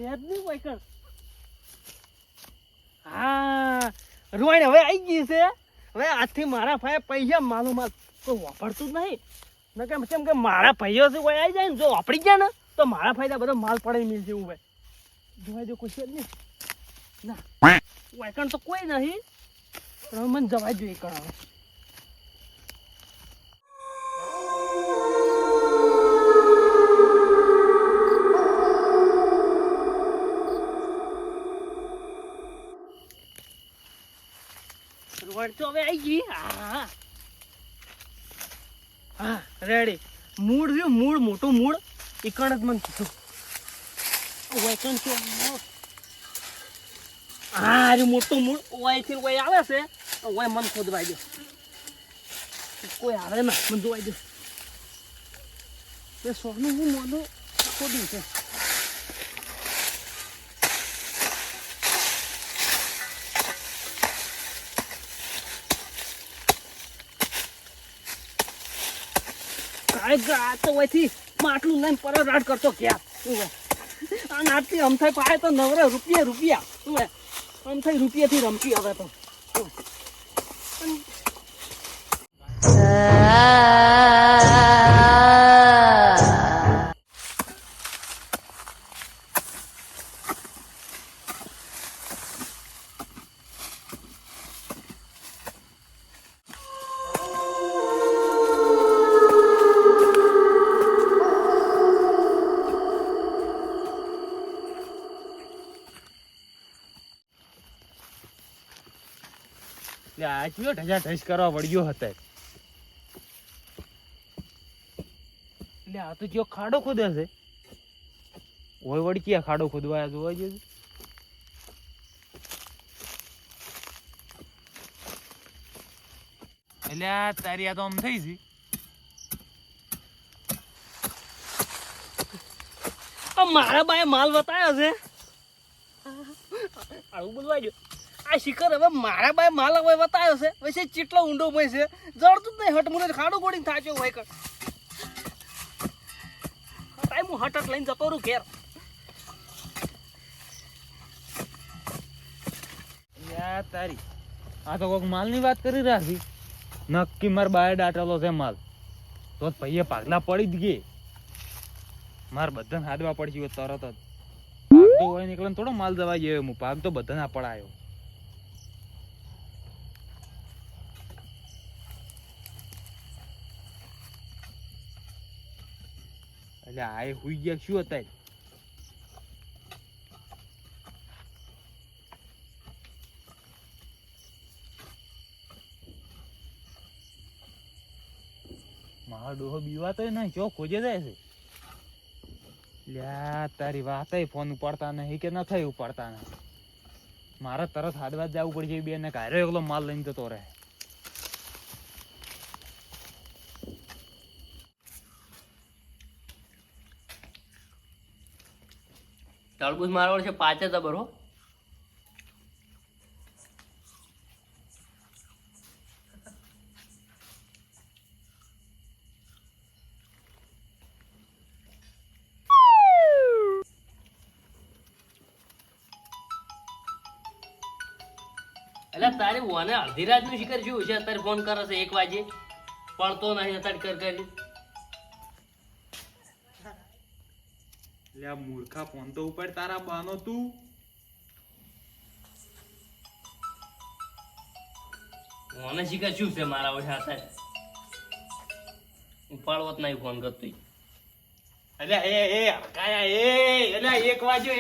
નહીં વાયકણ. હા રોઈન હવે આવી ગઈ છે. હવે આજથી મારા ભાઈ પૈસા માલુમ કોઈ વાપરતું જ નહીં. ન કેમ કે મારા ભાઈઓ છે કોઈ આવી જાય ને જો વાપરી ગયા ને તો મારા ફાયદા બધો માલ પડે મિલ જેવું ભાઈ. જોવા દો કોઈ છે જ નહીં. ના વાયકણ તો કોઈ નહીં. પણ મને જવા જોઈએ કરાવે. તો હવે આવી ગઈ. હા હા રેડી. મૂળ રહ્યું મૂળ મોટું મૂળ એકણ જ મને કીધું. વાયકણ છે હા રે મોટું મૂળ ઓયથી કોઈ આવે છે ઓય મન ખોદવાઈ દો. કોઈ આવે ના મને જોવાઈ દો. એ સોનું હું મોનું ખોદ્યું છે. આ તો ઓયથી માટલું લઈને પર રાડ કરતો ક્યાં અને આટલી અમથાઈ પાય તો નવરે રૂપિયા શું અમથાઈ રૂપિયાથી રમતી હવે તો. આ કયો ઢજા કરવા વળ્યો હતો. એટલે આ તો જો ખાડો ખોદે છે ઓય વળકી આ ખાડો ખોદવા જોવા જજો. એટલે આ તારી આ તો આમ થઈ છે. મારા બાએ માલ બતાવ્યો છે આવું બોલવા જો. આ શિખર હવે મારા બાય માલ હવે બતાવ્યો છે. વૈસે ચેટલો ઊંડો ભાઈ છે જડતું જ નહીં. હટ મને ખાડો ગોળીને થાચ્યો હોય કર ટાઈમ હું હટ લઈને જતો રહું ઘેર. યા તારી આ તો કોઈક માલની વાત કરી રાખી. નક્કી મારા બાય દાટેલો છે માલ તો ભાઈએ પાગલા પડી જ ગઈ. મારે બધાને હાદવા પડશે તરત જ. ભાગ તો હોય નીકળે થોડો માલ જવા ગયો. હું ભાગ તો બધાને પડાયો. એટલે આ હુઈ ગયા શું હતા. મારો ડોહો બીવાતો નહીં ચો ખોજે જાય છે. લ્યા તારી વાત ફોન ઉપાડતા નહીં કે નથી ઉપાડતા નહીં. મારે તરત હાદવા જ જવું પડશે. બેન ને કાયરો એકલો માલ લઈને જતો રહે. તરબૂચ મારવાડ છે 5 જબર હો. એટલે તારે ઓને અડધી રાત નું શિખર શું છે. અત્યારે ફોન કરે છે 1 વાગે પડતો નહીં. અત્યારે કરી લે મૂર્ખા ફોન તો ઉપર તારા બાનો તું. ઓને શિખર શું છે મારા ઓછા થાય ઉપાડવો જ નહીં ફોન કરતો. એટલે એ કાયા એટલે 1 વાગ્યો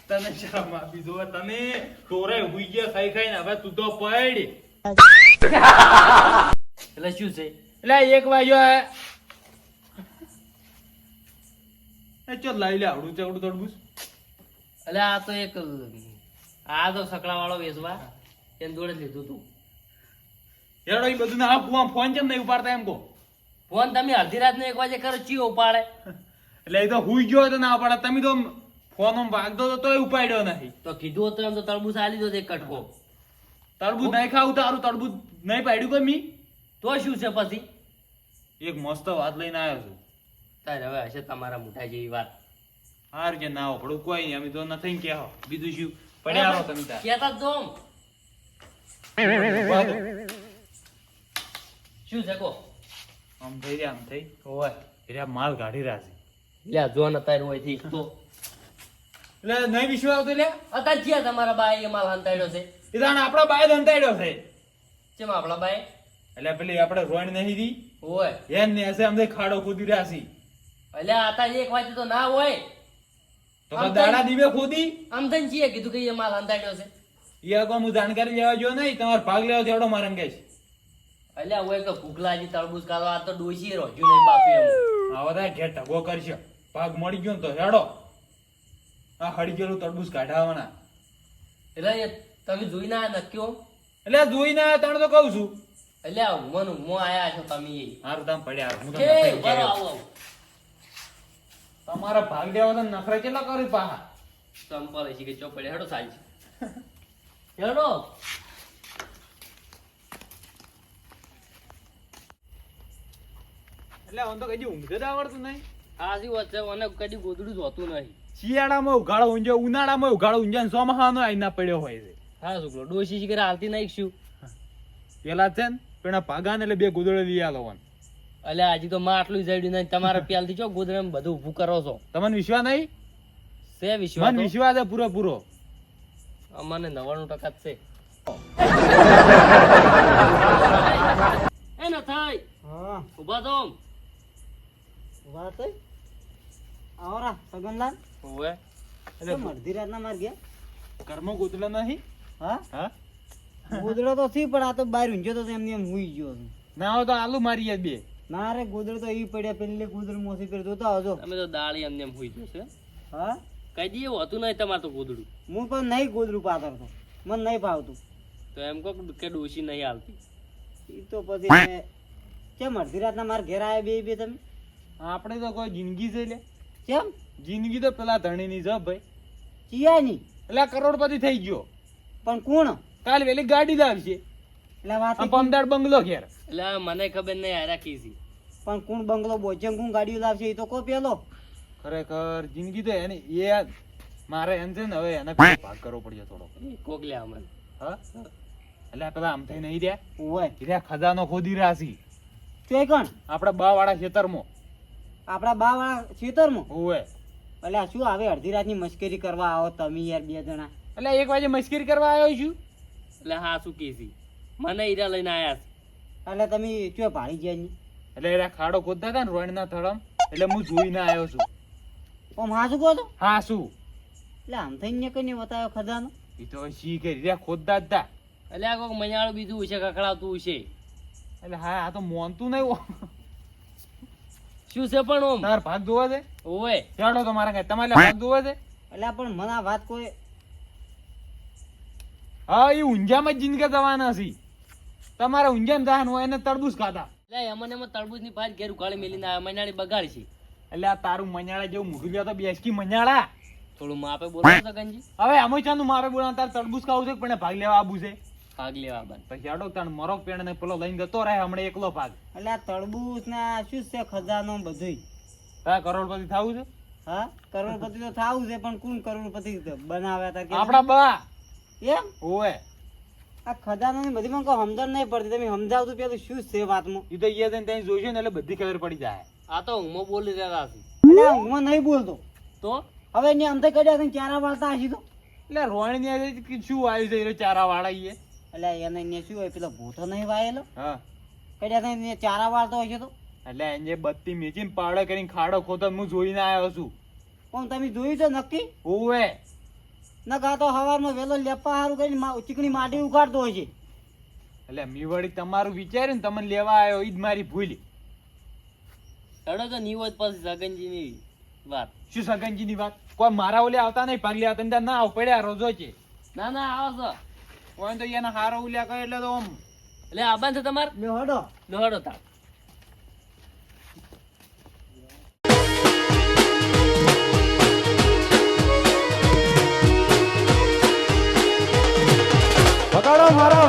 તને શરમ આપી દો. તને ટોરે હુઈ ગયા ખાઈ ને હવે તું તો પડ. એટલે શું છે એટલે 1 વાગ્યો ચલ લાવી લે આવડું ચવડું તડબૂચ. એટલે આ તો એક આ તો સકડા વાળો વેચવા એને જોડે લીધું તું. હેડો એ બધું ના ફોન કેમ નહીં ઉપાડતા એમ કહો. ફોન તમે અડધી રાત ને 1 વાગે કરો ચિયો ઉપાડે. એટલે એ તો હુઈ ગયો તો ના ઉપાડે. તમે તો ફોન આમ ભાગતો તો તોય ઉપાડ્યો નહીં. તો કીધું હતું એમ તો તરબૂચ આલી દો એક કટકો. તરબૂચ નહીં ખાવું તારું તરબૂચ નહીં પાડ્યું કોઈ મી તો શું છે પછી. એક મસ્ત વાત લઈને આવ્યો છું. તારે હવે હશે તમારા મોટા જેવી વાત. હાર કે ના ઓપડું કોઈ નહીં, અમે તો નથી કહેવો. બીજું શું પડ્યા રહો તમે તાર. કહેતા જ જોમ. શું છે કો? આમ થઈ રહ્યા, આમ થઈ રહ્યા, માલ કાઢી રહ્યા છે. લ્યા જો ને તાર હોય થી તો એટલે નહીં વિશ્વાસ આવતો લે. અત્યારે ક્યાં તમારા બાએ એ માલ હંતાડ્યો છે? એ તાણ આપણા બાય ધંધાડ્યો છે. ચેમ આપણા બાએ? એટલે પેલી આપણે રોણ નહીં દી હોય એમ ને એસે અમને ખાડો ખોદી રહ્યા છે. અલ્યા આતા 1 વાગે તો ના હોય. તો દાડા દીવે ખોદી આમ થઈને છીએ કીધું કે એ માલ હંતાડ્યો છે. એ આગળ હું જાણકારી લેવા જો નહીં, તમારે ભાગ લેવા જેવડો મારે એમ કહે છે. અલ્યા હોય કે ભૂખ લાગી તળબૂચ કાઢવા, આ તો ડોશી રોજ્યું નહીં બાપુ એમ. આવા તા ઘેર ઢગો કરશે, ભાગ મળી ગયો ને તો હેડો આ હળી ગયેલું તરબૂચ કાઢાવાના. એટલે એ તમે જોઈ ના નક્યો? એટલે જોઈને આયા તાણ તો કહું છું. અલ્યા હું આયા છો તમે એ. હારું તમે પડ્યા, હું તો કે નખરે બરો ઘેર. આવો આવો. તમારા ભાગ લેવા તો નખરે કેટલા કરી પાહા. સંપલ છે કે ચોપડે હેડો સાલ છે. હેડો. એટલે આમ તો કદી ઊંઘ જ આવડતું નહીં. આજી વાત છે, મને કદી ગોદડું જોતું નહીં. શિયાળામાં ઉઘાડો ઊંઝો, ઉનાળામાં ઉઘાડો ઊંઝો ને ચોમાસાનો આઈના પડ્યો હોય છે. હા શુક્લો ડોશી શીખર હાલતી નહીં શું? પેલા છે ને પેલા ભાગા ને એટલે 2 ગોદડે લઈ આલો. અલ્યા હજી તો માં આટલું જડ્યું નહીં, તમારા પ્યાલથી ચો ગોદડામાં બધું ઊભું કરો છો. તમને વિશ્વાસ નહીં? સે વિશ્વાસ મને તો? વિશ્વાસ છે પૂરો. અમને 99% જ છે. એ ન થાય હા ઉભા તો. વાત હે આવરા સગનલાલ ઓવે એટલે અડધી રાતના માર ગયા ઘરમાં ગોદડો નહીં. હા હા ગોદડો તો થી પણ આ તો બહાર ઊંઝો તો એમની એમ હુઈ ગયો છું. ના હોય તો આલુ મારી યાદ 2. ના રે ગોદડો તો ઈ પડ્યા પેલી ગોદડું મોસી કરી જોતા આવજો. તમે તો દાળી એમને એમ હોઈ જશે. હા કઈ દી એવું હતું નહીં તમારે તો ગોદડું. હું પણ નહીં ગોદડું પાથરતો, મને નહીં ભાવતું. તો એમ કહો કે ડોશી નહીં હાલતી. ઈ તો પછી કેમ અડધી રાતના માર ઘેર આયા બે તમે? આપણે તો કોઈ જિંદગી છે લે. કેમ જિંદગી તો પેલા ધણીની છે ભાઈ. ચિયાની એટલે આ કરોડપતિ થઈ ગયો. પણ કોણ? કાલ વેલી ગાડી જ આવશે. એટલે વાત આ પમદાડ બંગલો ઘેર. એટલે મને ખબર નહીં હારા કીધી. પણ કોણ બંગલો બોચે કોણ ગાડીઓ લાવશે એ તો કો પેલો. ખરેખર જિંદગી તો એની એ મારે એમ છે ને હવે એને પેલો ભાગ કરવો પડશે થોડો. કોક લે અમને. હા એટલે આ પેલા આમ થઈ નહીં રહ્યા. ઓય રહ્યા ખજાનો ખોદી રહ્યા છે ચોય કણ આપડા બા વાળા ખેતરમાં. આપડા બા વાળા ખેતરમાં. ઓવે એટલે આ શું આવે અડધી રાતની મસ્કરી કરવા આવો તમે યાર 2 જણા? એટલે 1 વાગે મસ્કરી કરવા આવ્યો છું. એટલે હા શું કીધી મને હીરા લઈને આયા છે. એટલે તમે ચોય ભાળી ગયા ની? એટલે એરા ખાડો ખોદતા હતા ને રોણના થળમ, એટલે હું જોઈને આવ્યો છું. ઓમ હા શું કહો છો? હા શું એટલે આમ થઈને કઈ બતાવ્યો ખજાનો? એ તો શી કરી રહ્યા ખોદતા જ તા. એટલે આ કોક મજાળું બીજું છે, કકડાવતું છે. એટલે હા આ તો મોનતું નહીં. શું છે પણ ઓમ? તાર ભાગ જોવા છે? ઓવે ચાલો તમારા કઈ તમારે ભાગ જોવા છે? એટલે પણ મને આ વાત કોઈ હા એ ઊંઝામાં જ જિંદગી જવાના છે. તમારે ઊંઝામાં જવાનું હોય એને તરબૂચ ખાતા. એટલે એમને એમાં તરબૂચની ભાત ઘેર ઉકાળી મેલીને આવ્યા, મનાળી બગાડ છે. એટલે આ તારું મኛળા જેવું મૂકી લ્યો તો બેસકી મኛળા. થોડું માપે બોલો તો ગંજી. હવે અમોચાનું મારે બોલા તાર તરબૂચ ખાવું છે પણ ભાગ લેવા આબુ છે. ભાગ લેવા બંધ. પછી આડો તાણ મરોક પેણ ને પેલો લઈને જતો રહે હમણાં એકલો ભાગ. એટલે આ તળબૂચ ના શું છે ખજાનો બધુંય? તારે કરોડપતિ થવું છે? હા કરોડપતિ તો થાવું છે પણ કોણ કરોડપતિ બનાવ્યા હતા કે? આપડા બા. એમ ઓવે આ ખજાનો ની બધી મને કોઈ સમજણ નહીં પડતી. તમે સમજાવતું પેલું શું છે વાતમાં? એ તો અહીંયા જઈને ત્યાં જોઈશે ને એટલે બધી ખબર પડી જાય. આ તો ઊંઘમાં બોલી રહ્યા છે. એટલે હું નહીં બોલતો. તો હવે ને અંતે કડ્યા થઈને ચારા વાળતા હશી તો. એટલે રોહિણી શું આવ્યું છે એ ચારા વાળા ઈ એ? એટલે એને ને શું હોય પેલો ભૂતો નહીં વાયેલો હા કડ્યા થઈને ચારા વાળતો હશે તો. એટલે એને બત્તી મેચીને પાવડે કરીને ખાડો ખોતો હું જોઈને આવ્યો છું. પણ તમે જોયું છે નક્કી? ઓવે નકા તો સવારમાં વહેલો લેપા સારું કરીને ચીકણી માટી ઉગાડતો હોય છે. એટલે મી વળી તમારું વિચાર્યું ને તમને લેવા આવ્યો ઈ જ મારી ભૂલ. ચડો તો નિવત પછી સગનજીની વાત. શું સગનજી ની વાત? કોઈ મારા ઓલે આવતા નહીં ભાગ લેવા તમે ના આવ પડ્યા રોજો છે. ના ના આવો છો. કોઈ તો એના હારો ઉલ્યા કરે એટલે તો આમ એટલે આબાન છે તમારે લે હડો દોડો તાર. પકડો મારા